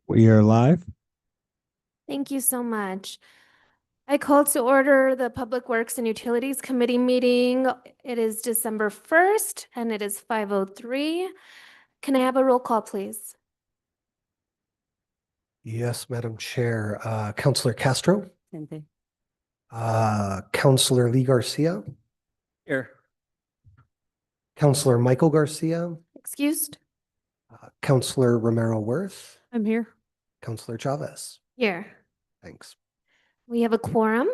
We are live. Thank you so much. I call to order the Public Works and Utilities Committee meeting. It is December 1st and it is 5:03. Can I have a roll call, please? Yes, Madam Chair. Councillor Castro, Same thing. Councillor Lee Garcia, Here. Councillor Michael Garcia, Excused? Councillor Romero Worth, I'm here. Councillor Chavez. Here. Thanks. We have a quorum.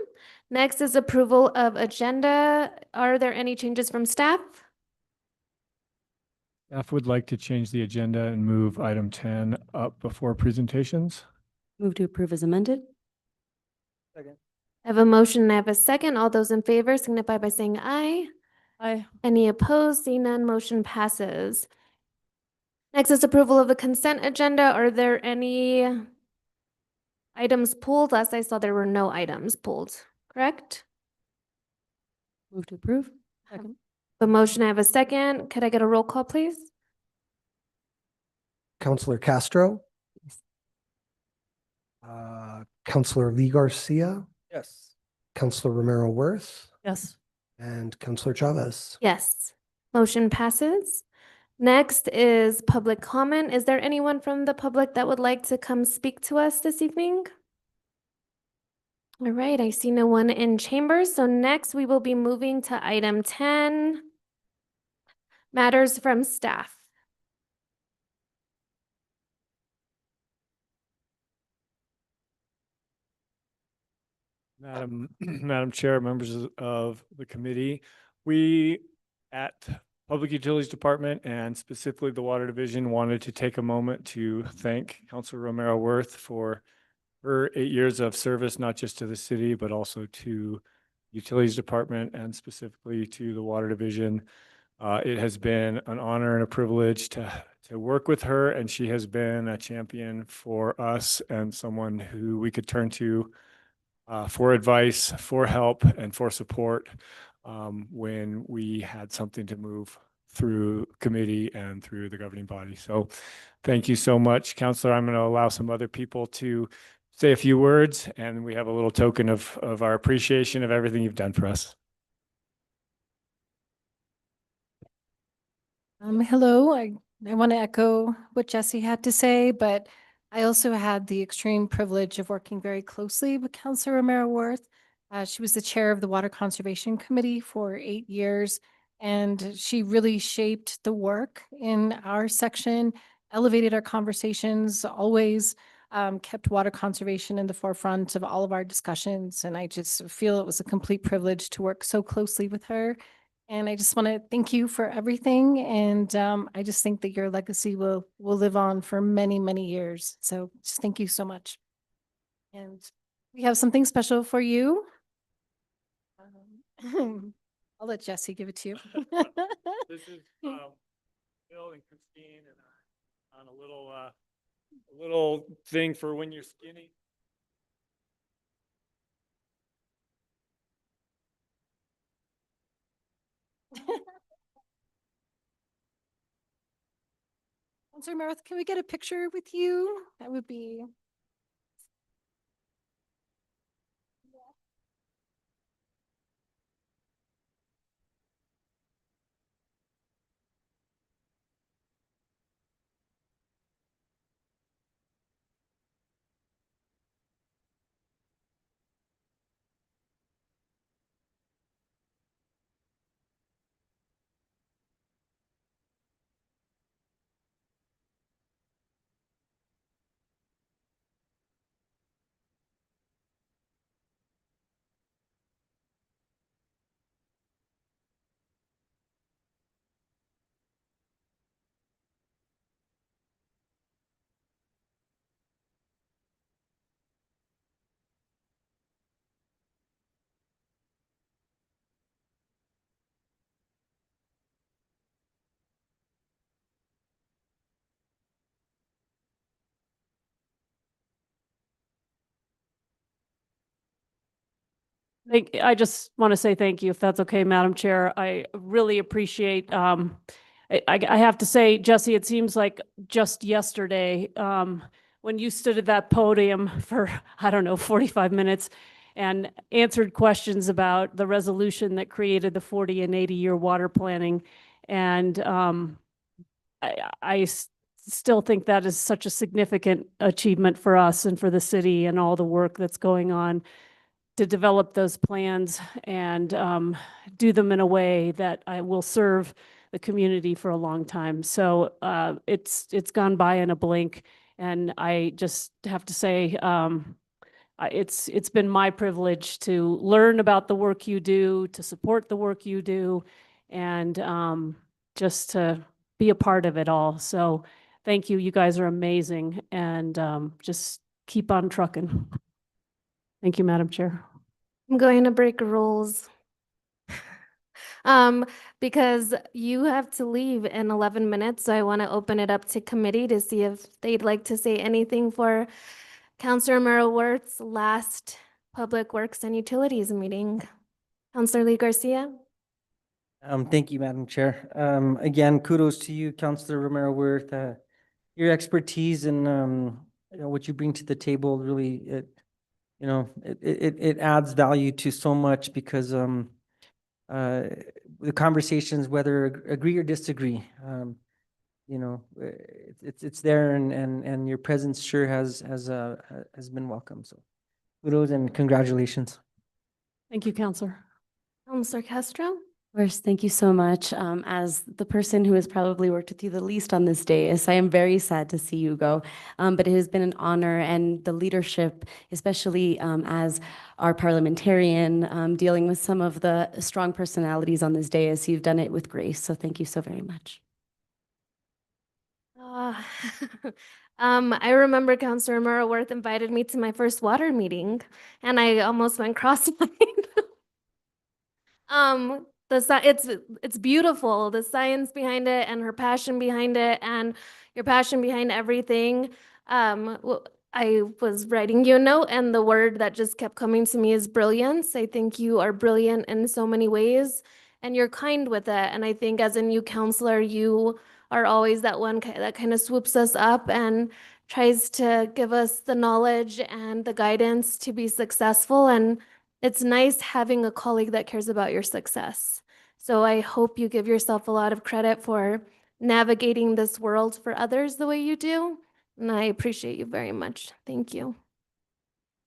Next is approval of agenda. Are there any changes from staff? Staff would like to change the agenda and move item 10 up before presentations. Move to approve as amended. I have a motion and I have a second. All those in favor signify by saying aye. Aye. Any opposed? Seeing none, motion passes. Next is approval of the consent agenda. Are there any items pulled? Last I saw there were no items pulled, correct? Move to approve. Second. The motion, I have a second. Could I get a roll call, please? Councillor Castro, Councillor Lee Garcia, Yes. Councillor Romero Worth, Yes. and Councillor Chavez. Yes. Motion passes. Next is public comment. Is there anyone from the public that would like to come speak to us this evening? All right, I see no one in chambers. So next we will be moving to item 10, matters from staff. Madam Chair, members of the committee, we at Public Utilities Department and specifically the Water Division wanted to take a moment to thank Councilor Romero Worth for her 8 years of service, not just to the city, but also to Utilities Department and specifically to the Water Division. It has been an honor and a privilege to work with her, and she has been a champion for us and someone who we could turn to for advice, for help, and for support when we had something to move through committee and through the governing body. So thank you so much, Councilor. I'm going to allow some other people to say a few words, and we have a little token of our appreciation of everything you've done for us. Hello, I want to echo what Jesse had to say, but I also had the extreme privilege of working very closely with Councilor Romero Worth. She was the chair of the Water Conservation Committee for 8 years, and she really shaped the work in our section, elevated our conversations, always kept water conservation in the forefront of all of our discussions. And I just feel it was a complete privilege to work so closely with her. And I just want to thank you for everything. And I just think that your legacy will live on for many, many years. So just thank you so much. And we have something special for you. I'll let Jesse give it to you. This is Bill and Christine and on a little thing for when you're skinny. Councilor Marath, can we get a picture with you? That would be. I just want to say thank you, if that's okay, Madam Chair. I really appreciate, I have to say, Jesse, it seems like just yesterday, when you stood at that podium for, I don't know, 45 minutes and answered questions about the resolution that created the 40 and 80-year water planning. And I still think that is such a significant achievement for us and for the city and all the work that's going on to develop those plans and do them in a way that I will serve the community for a long time. So it's gone by in a blink, and I just have to say it's been my privilege to learn about the work you do, to support the work you do, and just to be a part of it all. So thank you. You guys are amazing, and just keep on trucking. Thank you, Madam Chair. I'm going to break rules. Because you have to leave in 11 minutes, so I want to open it up to committee to see if they'd like to say anything for Councilor Merrill Wirth's last Public Works and Utilities meeting. Councilor Lee Garcia? Thank you, Madam Chair. Again, kudos to you, Councilor Romero Wirth. Your expertise and what you bring to the table really, it adds value to so much because the conversations, whether agree or disagree, it's there, and your presence sure has been welcome. So kudos and congratulations. Thank you, Counselor. Councilor Castro? First, thank you so much. As the person who has probably worked with you the least on this dais, I am very sad to see you go. But it has been an honor, and the leadership, especially as our parliamentarian, dealing with some of the strong personalities on this dais, you've done it with grace. So thank you so very much. I remember Councilor Merrill Wirth invited me to my first water meeting, and I almost went cross-eyed. It's beautiful, the science behind it and her passion behind it and your passion behind everything. I was writing you a note, and the word that just kept coming to me is brilliance. I think you are brilliant in so many ways, and you're kind with it. And I think as a new counselor, you are always that one that kind of swoops us up and tries to give us the knowledge and the guidance to be successful. And it's nice having a colleague that cares about your success. So I hope you give yourself a lot of credit for navigating this world for others the way you do. And I appreciate you very much. Thank you.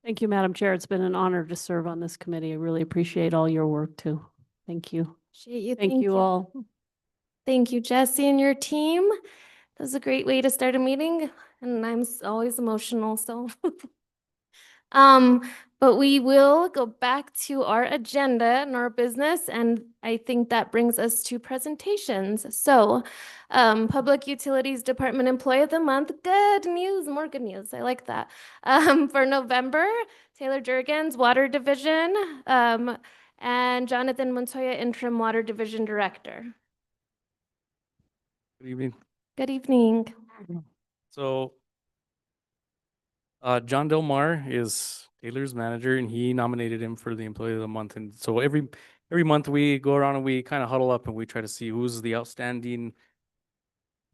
Thank you, Madam Chair. It's been an honor to serve on this committee. I really appreciate all your work too. Thank you. Appreciate you. Thank you all. Thank you, Jesse, and your team. That was a great way to start a meeting, and I'm always emotional, so. But we will go back to our agenda and our business, and I think that brings us to presentations. So, Public Utilities Department Employee of the Month, good news, more good news, I like that. For November, Taylor Jurgens, Water Division, and Jonathan Montoya, Interim Water Division Director. Good evening. Good evening. So, John Del Mar is Taylor's manager, and he nominated him for the Employee of the Month. And so every month we go around and we kind of huddle up and we try to see who's the outstanding,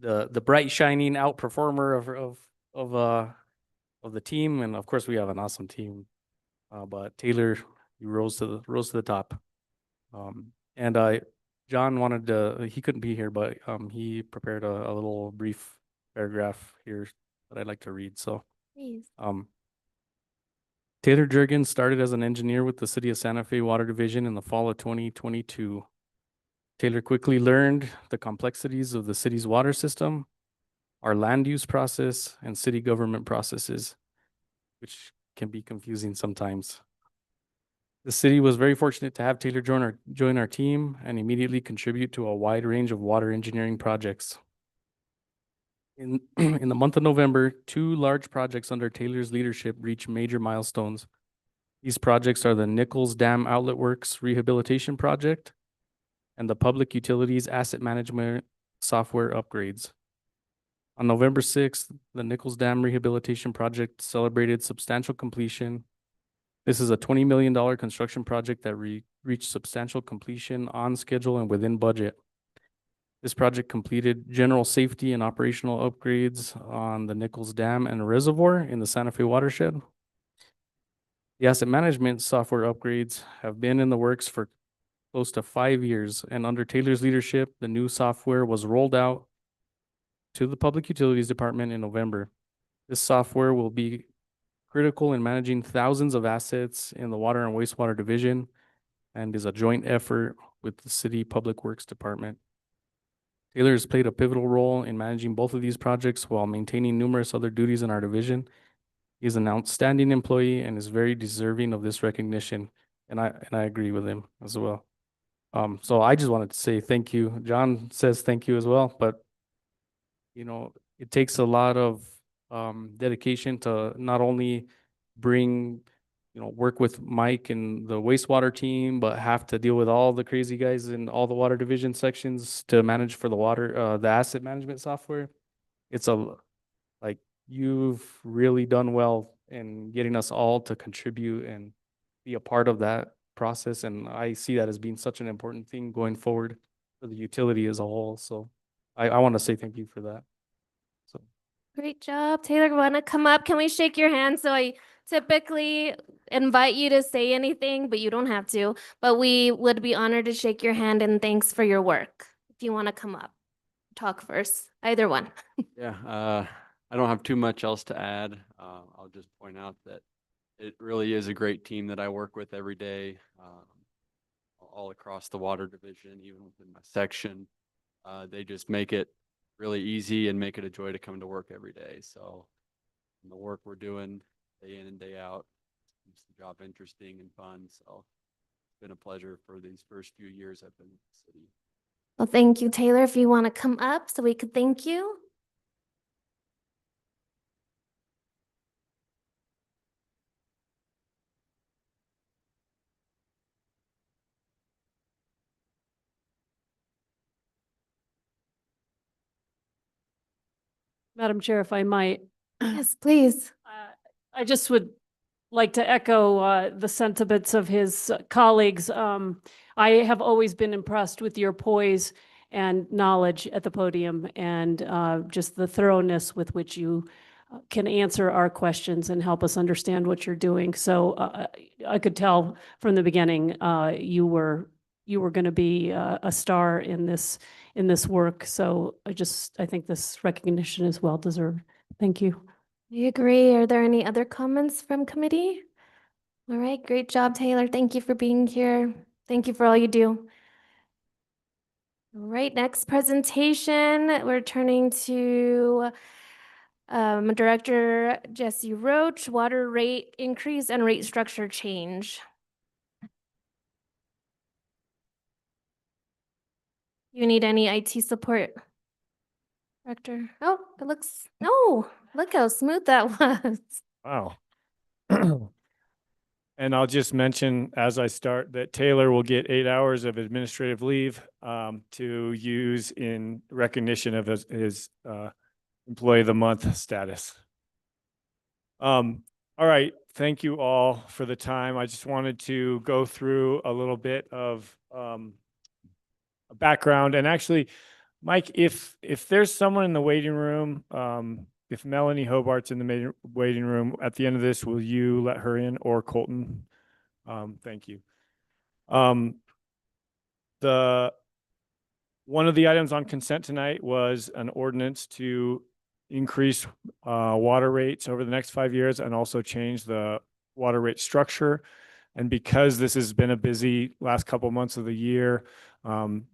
the bright shining outperformer of the team. And of course we have an awesome team, but Taylor, he rose to the top. And John wanted to, he couldn't be here, but he prepared a little brief paragraph here that I'd like to read. So. Please. Taylor Jurgens started as an engineer with the City of Santa Fe Water Division in the fall of 2022. Taylor quickly learned the complexities of the city's water system, our land use process, and city government processes, which can be confusing sometimes. The city was very fortunate to have Taylor join our team and immediately contribute to a wide range of water engineering projects. In the month of November, 2 large projects under Taylor's leadership reached major milestones. These projects are the Nichols Dam Outlet Works Rehabilitation Project and the Public Utilities Asset Management Software Upgrades. On November 6th, the Nichols Dam Rehabilitation Project celebrated substantial completion. This is a $20 million construction project that reached substantial completion on schedule and within budget. This project completed general safety and operational upgrades on the Nichols Dam and Reservoir in the Santa Fe watershed. The asset management software upgrades have been in the works for close to 5 years, and under Taylor's leadership, the new software was rolled out to the Public Utilities Department in November. This software will be critical in managing thousands of assets in the Water and Wastewater Division and is a joint effort with the City Public Works Department. Taylor has played a pivotal role in managing both of these projects while maintaining numerous other duties in our division. He is an outstanding employee and is very deserving of this recognition, and I agree with him as well. So I just wanted to say thank you. John says thank you as well, but you know, it takes a lot of dedication to not only bring, work with Mike and the wastewater team, but have to deal with all the crazy guys in all the water division sections to manage for the water, the asset management software. It's like, you've really done well in getting us all to contribute and be a part of that process. And I see that as being such an important thing going forward for the utility as a whole. So I want to say thank you for that. So. Great job, Taylor. Want to come up? Can we shake your hand? So I typically invite you to say anything, but you don't have to. But we would be honored to shake your hand and thanks for your work. If you want to come up, talk first. Either one. Yeah, I don't have too much else to add. I'll just point out that it really is a great team that I work with every day, all across the water division, even within my section. They just make it really easy and make it a joy to come to work every day. So the work we're doing day in and day out keeps the job interesting and fun. So it's been a pleasure for these first few years I've been with the city. Well, thank you, Taylor. If you want to come up so we could thank you. Madam Chair, if I might. Yes, please. I just would like to echo the sentiments of his colleagues. I have always been impressed with your poise and knowledge at the podium and just the thoroughness with which you can answer our questions and help us understand what you're doing. So I could tell from the beginning you were going to be a star in this work. So I think this recognition is well deserved. Thank you. I agree. Are there any other comments from committee? All right, great job, Taylor. Thank you for being here. Thank you for all you do. All right, next presentation, we're turning to Director Jesse Roach, water rate increase and rate structure change. You need any IT support, Director? Oh, it looks, no, look how smooth that was. Wow. And I'll just mention as I start that Taylor will get 8 hours of administrative leave to use in recognition of his Employee of the Month status. All right, thank you all for the time. I just wanted to go through a little bit of a background. And actually, Mike, if there's someone in the waiting room, if Melanie Hobart's in the waiting room at the end of this, will you let her in, or Colton? Thank you. One of the items on consent tonight was an ordinance to increase water rates over the next 5 years and also change the water rate structure. And because this has been a busy last couple months of the year,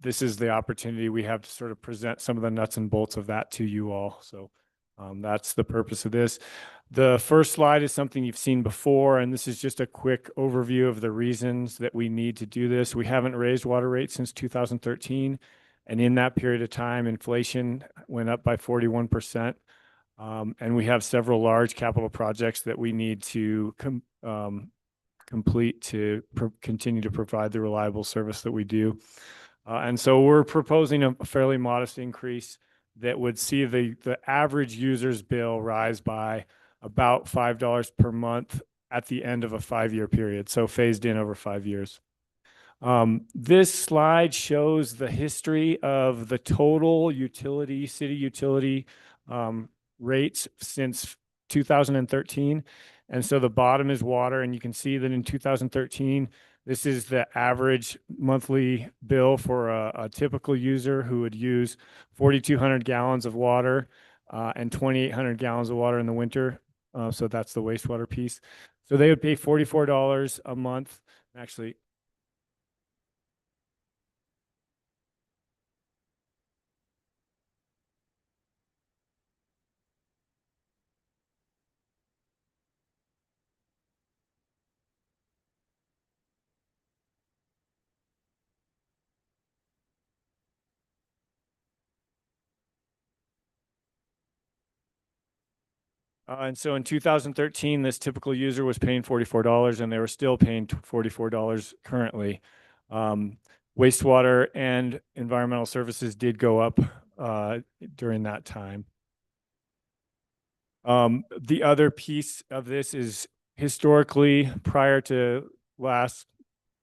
this is the opportunity we have to sort of present some of the nuts and bolts of that to you all. So that's the purpose of this. The first slide is something you've seen before, and this is just a quick overview of the reasons that we need to do this. We haven't raised water rates since 2013, and in that period of time, inflation went up by 41%. And we have several large capital projects that we need to complete to continue to provide the reliable service that we do. And so we're proposing a fairly modest increase that would see the average user's bill rise by about $5 per month at the end of a 5-year period, so phased in over 5 years. This slide shows the history of the total city utility rates since 2013. And so the bottom is water, and you can see that in 2013, this is the average monthly bill for a typical user who would use 4,200 gallons of water and 2,800 gallons of water in the winter. So that's the wastewater piece. So they would pay $44 a month. Actually, and so in 2013, this typical user was paying $44, and they were still paying $44 currently. Wastewater and environmental services did go up during that time. The other piece of this is historically, prior to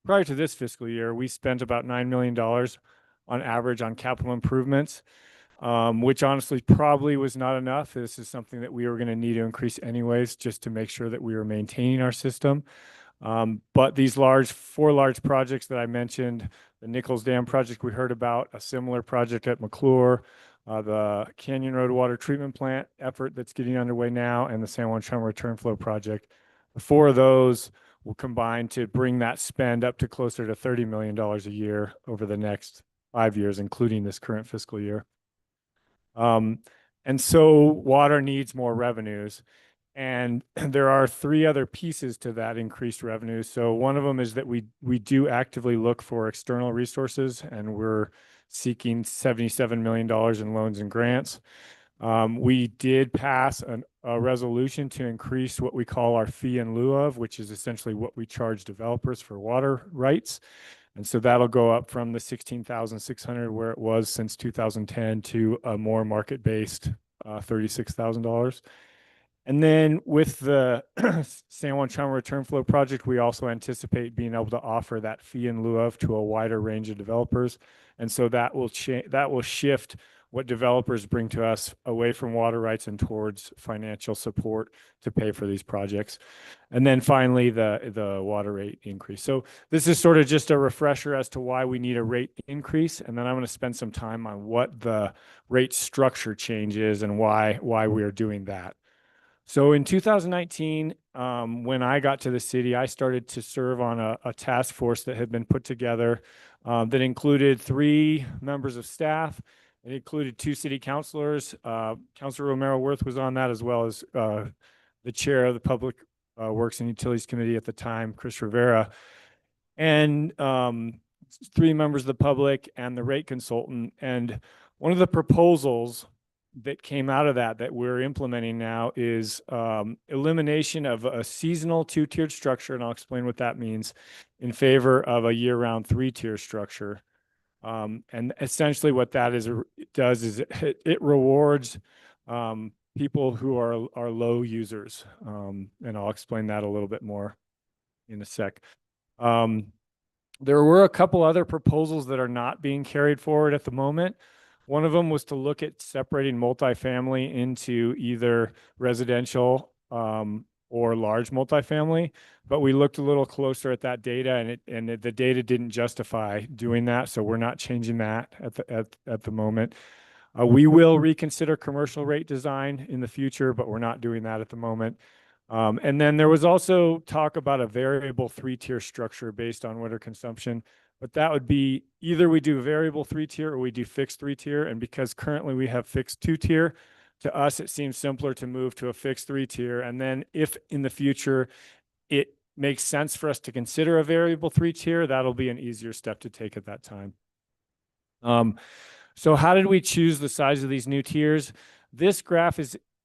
this fiscal year, we spent about $9 million on average on capital improvements. Which honestly probably was not enough. This is something that we were going to need to increase anyways, just to make sure that we were maintaining our system. But these four large projects that I mentioned, the Nichols Dam project we heard about, a similar project at McClure, the Canyon Road Water Treatment Plant effort that's getting underway now, and the San Juan Chum Return Flow project. The four of those will combine to bring that spend up to closer to $30 million a year over the next 5 years, including this current fiscal year. And so water needs more revenues, and there are 3 other pieces to that increased revenue. So one of them is that we do actively look for external resources, and we're seeking $77 million in loans and grants. We did pass a resolution to increase what we call our fee in lieu of, which is essentially what we charge developers for water rights. And so that'll go up from the $16,600 where it was since 2010 to a more market-based $36,000. And then with the San Juan Chum Return Flow project, we also anticipate being able to offer that fee in lieu of to a wider range of developers. And so that will shift what developers bring to us away from water rights and towards financial support to pay for these projects. And then finally, the water rate increase. So this is sort of just a refresher as to why we need a rate increase. And then I'm going to spend some time on what the rate structure change is and why we are doing that. So in 2019, when I got to the city, I started to serve on a task force that had been put together that included 3 members of staff. It included 2 city councilors. Councilor Romero Worth was on that, as well as the chair of the Public Works and Utilities Committee at the time, Chris Rivera, and 3 members of the public and the rate consultant. And one of the proposals that came out of that we're implementing now is elimination of a seasonal 2-tiered structure, and I'll explain what that means, in favor of a year-round 3-tier structure. And essentially what that does is it rewards people who are low users. And I'll explain that a little bit more in a sec. There were a couple other proposals that are not being carried forward at the moment. One of them was to look at separating multifamily into either residential or large multifamily, but we looked a little closer at that data, and the data didn't justify doing that, so we're not changing that at the moment. We will reconsider commercial rate design in the future, but we're not doing that at the moment. And then there was also talk about a variable 3-tier structure based on winter consumption. But that would be either we do variable 3-tier or we do fixed 3-tier. And because currently we have fixed 2-tier, to us, it seems simpler to move to a fixed 3-tier. And then if in the future it makes sense for us to consider a variable 3-tier, that'll be an easier step to take at that time. So how did we choose the size of these new tiers? This graph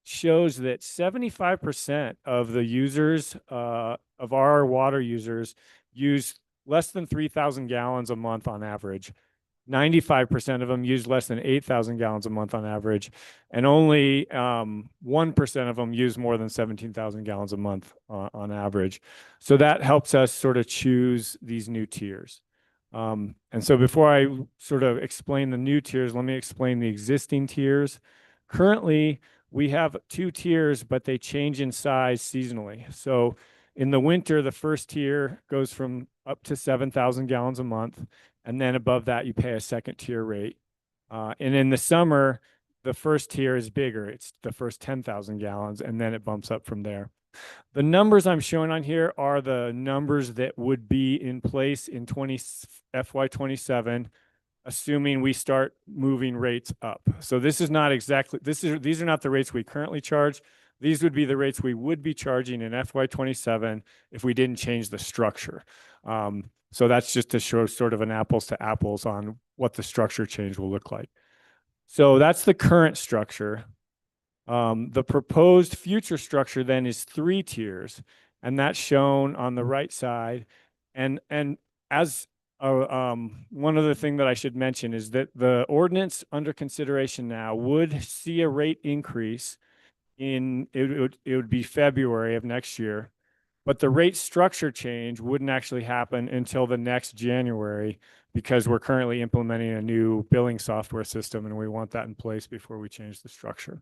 shows that 75% of the users, of our water users, use less than 3,000 gallons a month on average. 95% of them use less than 8,000 gallons a month on average, and only 1% of them use more than 17,000 gallons a month on average. So that helps us sort of choose these new tiers. And so before I sort of explain the new tiers, let me explain the existing tiers. Currently, we have 2 tiers, but they change in size seasonally. So in the winter, the first tier goes from up to 7,000 gallons a month. And then above that, you pay a second tier rate. And in the summer, the first tier is bigger. It's the first 10,000 gallons, and then it bumps up from there. The numbers I'm showing on here are the numbers that would be in place in FY27, assuming we start moving rates up. So this is not exactly, these are not the rates we currently charge. These would be the rates we would be charging in FY27 if we didn't change the structure. So that's just to show sort of an apples to apples on what the structure change will look like. So that's the current structure. The proposed future structure then is 3 tiers, and that's shown on the right side. And as one other thing that I should mention is that the ordinance under consideration now would see a rate increase in, it would be February of next year, but the rate structure change wouldn't actually happen until the next January because we're currently implementing a new billing software system and we want that in place before we change the structure.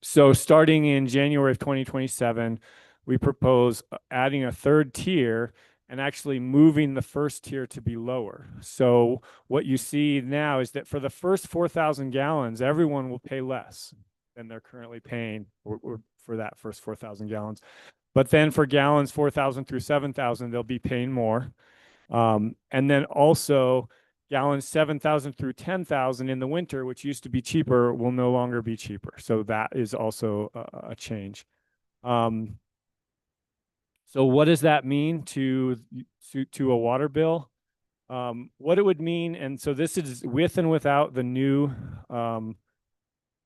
So starting in January of 2027, we propose adding a 3rd tier and actually moving the first tier to be lower. So what you see now is that for the first 4,000 gallons, everyone will pay less than they're currently paying for that first 4,000 gallons. But then for gallons 4,000 through 7,000, they'll be paying more. And then also gallons 7,000 through 10,000 in the winter, which used to be cheaper, will no longer be cheaper. So that is also a change. So what does that mean to a water bill? What it would mean, and so this is with and without the new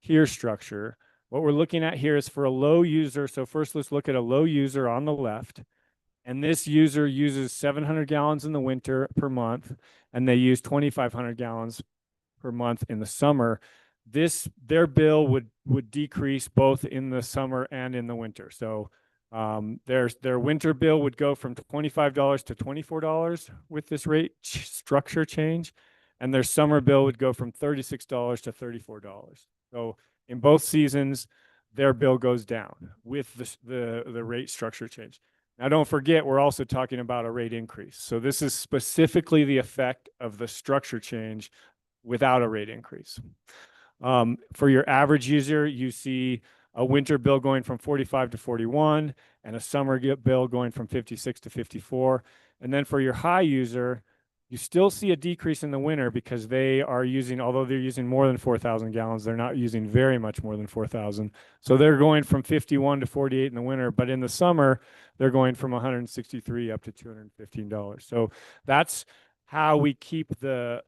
tier structure. What we're looking at here is for a low user. So first let's look at a low user on the left. And this user uses 700 gallons in the winter per month, and they use 2,500 gallons per month in the summer. Their bill would decrease both in the summer and in the winter. So their winter bill would go from $25 to $24 with this rate structure change, and their summer bill would go from $36 to $34. So in both seasons, their bill goes down with the rate structure change. Now, don't forget, we're also talking about a rate increase. So this is specifically the effect of the structure change without a rate increase. For your average user, you see a winter bill going from 45 to 41 and a summer bill going from 56 to 54. And then for your high user, you still see a decrease in the winter because they are using, although they're using more than 4,000 gallons, they're not using very much more than 4,000. So they're going from 51 to 48 in the winter, but in the summer, they're going from 163 up to $215. So that's how we keep the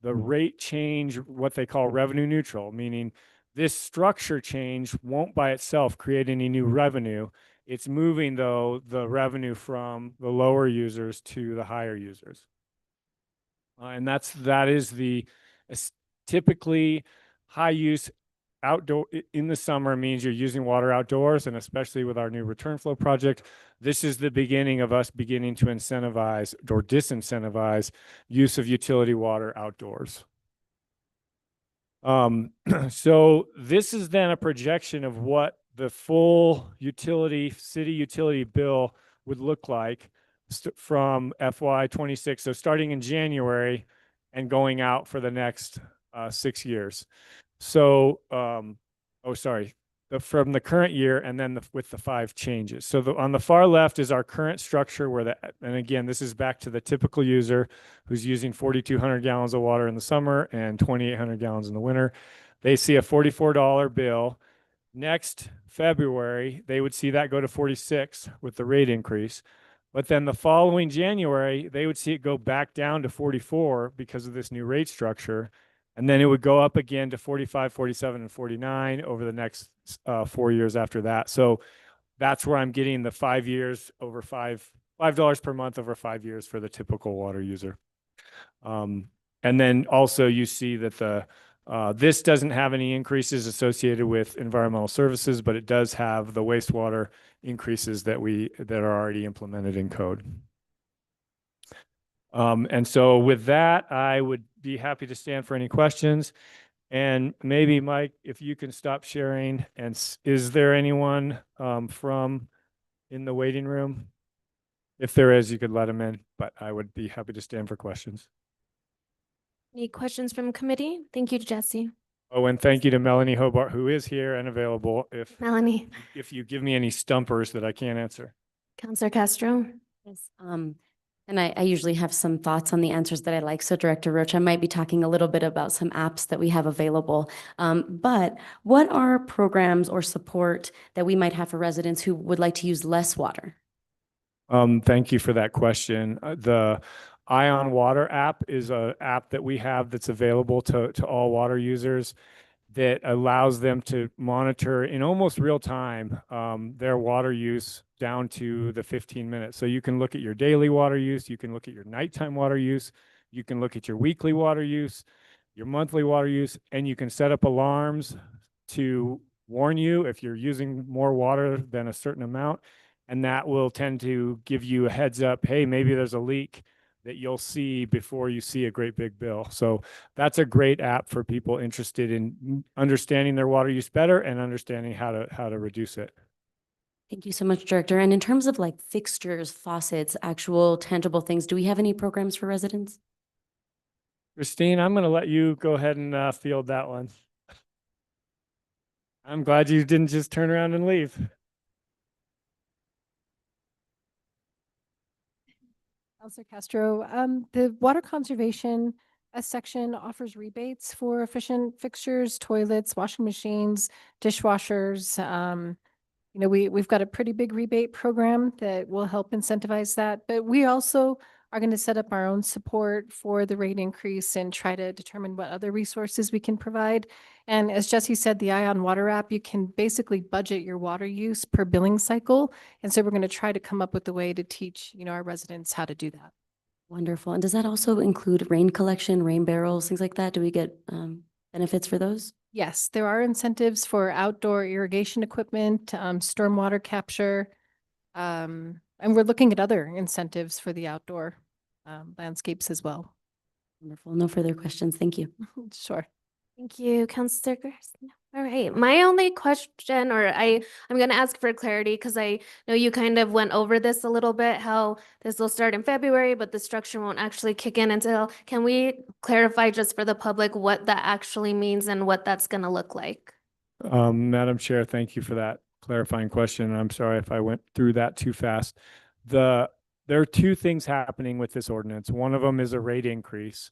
rate change, what they call revenue neutral, meaning this structure change won't by itself create any new revenue. It's moving, though, the revenue from the lower users to the higher users. And that is typically high use outdoor in the summer means you're using water outdoors, and especially with our new return flow project, this is the beginning of us beginning to incentivize or disincentivize use of utility water outdoors. So this is then a projection of what the full city utility bill would look like from FY26. So starting in January and going out for the next 6 years. So, from the current year and then with the 5 changes. So on the far left is our current structure and again, this is back to the typical user who's using 4,200 gallons of water in the summer and 2,800 gallons in the winter. They see a $44 bill. Next February, they would see that go to 46 with the rate increase. But then the following January, they would see it go back down to 44 because of this new rate structure. And then it would go up again to 45, 47, and 49 over the next 4 years after that. So that's where I'm getting the 5 years over $5 per month over 5 years for the typical water user. And then also you see that this doesn't have any increases associated with environmental services, but it does have the wastewater increases that are already implemented in code. And so with that, I would be happy to stand for any questions. And maybe Mike, if you can stop sharing, and is there anyone from in the waiting room? If there is, you could let them in, but I would be happy to stand for questions. Any questions from committee? Thank you, Jesse. Oh, and thank you to Melanie Hobart, who is here and available Melanie, if you give me any stumpers that I can't answer. Counselor Castro. Yes, and I usually have some thoughts on the answers that I like. So Director Roach, I might be talking a little bit about some apps that we have available. But what are programs or support that we might have for residents who would like to use less water? Thank you for that question. The Ion Water app is an app that we have that's available to all water users that allows them to monitor in almost real time their water use down to the 15 minutes. So you can look at your daily water use, you can look at your nighttime water use, you can look at your weekly water use, your monthly water use, and you can set up alarms to warn you if you're using more water than a certain amount. And that will tend to give you a heads up, hey, maybe there's a leak that you'll see before you see a great big bill. So that's a great app for people interested in understanding their water use better and understanding how to reduce it. Thank you so much, Director. And in terms of like fixtures, faucets, actual tangible things, do we have any programs for residents? Christine, I'm going to let you go ahead and field that one. I'm glad you didn't just turn around and leave. Counselor Castro, the water conservation section offers rebates for efficient fixtures, toilets, washing machines, dishwashers. You know, we've got a pretty big rebate program that will help incentivize that, but we also are going to set up our own support for the rate increase and try to determine what other resources we can provide. And as Jesse said, the Ion Water app, you can basically budget your water use per billing cycle. And so we're going to try to come up with a way to teach, you know, our residents how to do that. Wonderful. And does that also include rain collection, rain barrels, things like that? Do we get benefits for those? Yes, there are incentives for outdoor irrigation equipment, stormwater capture. And we're looking at other incentives for the outdoor landscapes as well. Wonderful. No further questions. Thank you. Sure. Thank you, Counselor Garcia. All right, my only question, or I'm going to ask for clarity because I know you kind of went over this a little bit, how this will start in February, but the structure won't actually kick in until, can we clarify just for the public what that actually means and what that's going to look like? Madam Chair, thank you for that clarifying question. I'm sorry if I went through that too fast. There are two things happening with this ordinance. One of them is a rate increase,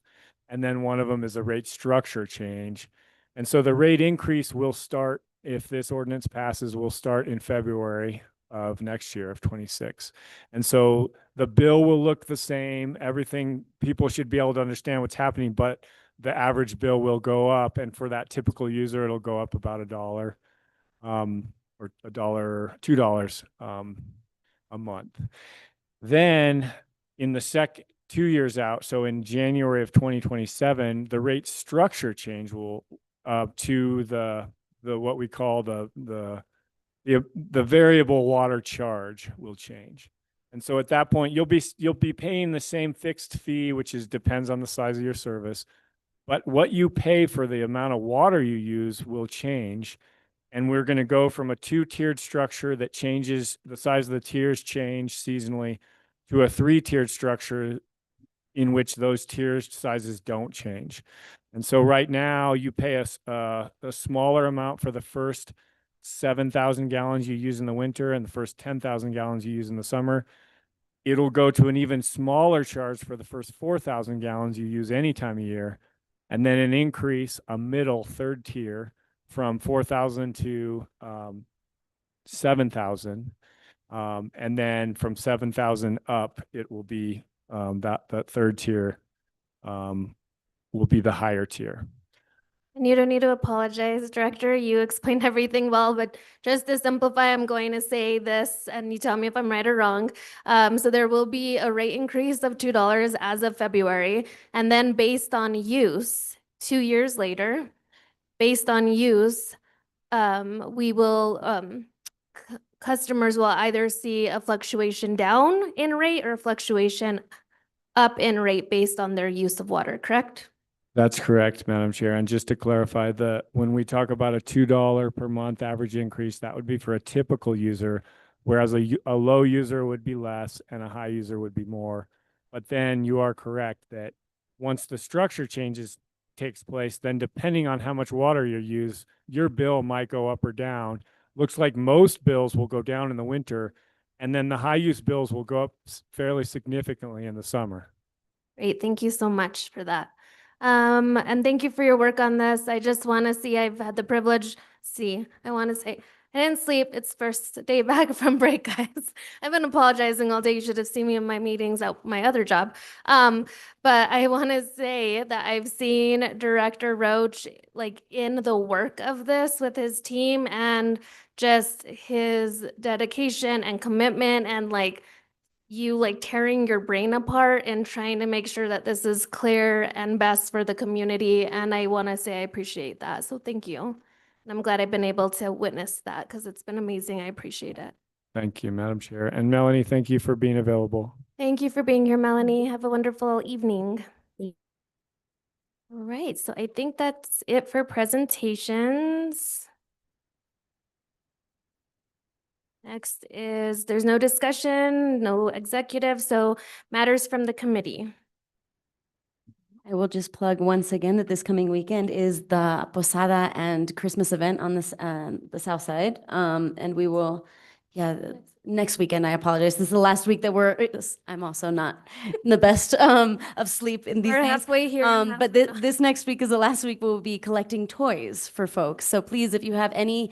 and then one of them is a rate structure change. And so the rate increase will start, if this ordinance passes, will start in February of next year of 26. And so the bill will look the same. Everything, people should be able to understand what's happening, but the average bill will go up. And for that typical user, it'll go up about $1, or $2 a month. Then in the 2 years out, so in January of 2027, the rate structure change will to the what we call the variable water charge will change. And so at that point, you'll be paying the same fixed fee, which depends on the size of your service, but what you pay for the amount of water you use will change. And we're going to go from a 2-tiered structure that changes, the size of the tiers change seasonally, to a 3-tiered structure in which those tier sizes don't change. And so right now you pay a smaller amount for the first 7,000 gallons you use in the winter and the first 10,000 gallons you use in the summer. It'll go to an even smaller charge for the first 4,000 gallons you use any time of year. And then an increase, a middle 3rd tier from 4,000 to 7,000. And then from 7,000 up, it will be that 3rd tier will be the higher tier. And you don't need to apologize, Director. You explained everything well, but just to simplify, I'm going to say this and you tell me if I'm right or wrong. So there will be a rate increase of $2 as of February. And then based on use, 2 years later, based on use, we will, customers will either see a fluctuation down in rate or a fluctuation up in rate based on their use of water, correct? That's correct, Madam Chair. And just to clarify, when we talk about a $2 per month average increase, that would be for a typical user, whereas a low user would be less and a high user would be more. But then you are correct that once the structure changes takes place, then depending on how much water you use, your bill might go up or down. Looks like most bills will go down in the winter, and then the high use bills will go up fairly significantly in the summer. Great, thank you so much for that. And thank you for your work on this. I just want to see, I've had the privilege, I want to say, I didn't sleep. It's first day back from break, guys. I've been apologizing all day. You should have seen me in my meetings at my other job. But I want to say that I've seen Director Roach like in the work of this with his team and just his dedication and commitment and like you like tearing your brain apart and trying to make sure that this is clear and best for the community. And I want to say I appreciate that. So thank you. And I'm glad I've been able to witness that because it's been amazing. I appreciate it. Thank you, Madam Chair. And Melanie, thank you for being available. Thank you for being here, Melanie. Have a wonderful evening. All right, so I think that's it for presentations. Next is, there's no discussion, no executive, so matters from the committee. I will just plug once again that this coming weekend is the Posada and Christmas event on this, the south side. And we will, next weekend, I apologize. This is the last week that I'm also not in the best of sleep in these We're days. halfway here. But this next week is the last week we'll be collecting toys for folks. So please, if you have any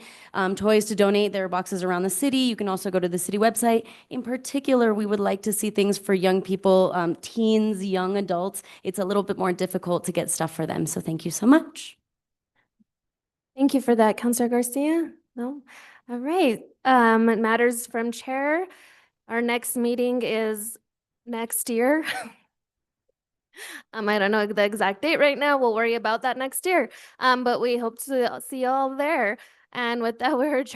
toys to donate, there are boxes around the city. You can also go to the city website. In particular, we would like to see things for young people, teens, young adults. It's a little bit more difficult to get stuff for them. So thank you so much. Thank you for that, Councilor Garcia. No? All right, matters from chair. Our next meeting is next year. I don't know the exact date right now. We'll worry about that next year. But we hope to see you all there. And with that, we're adjourned.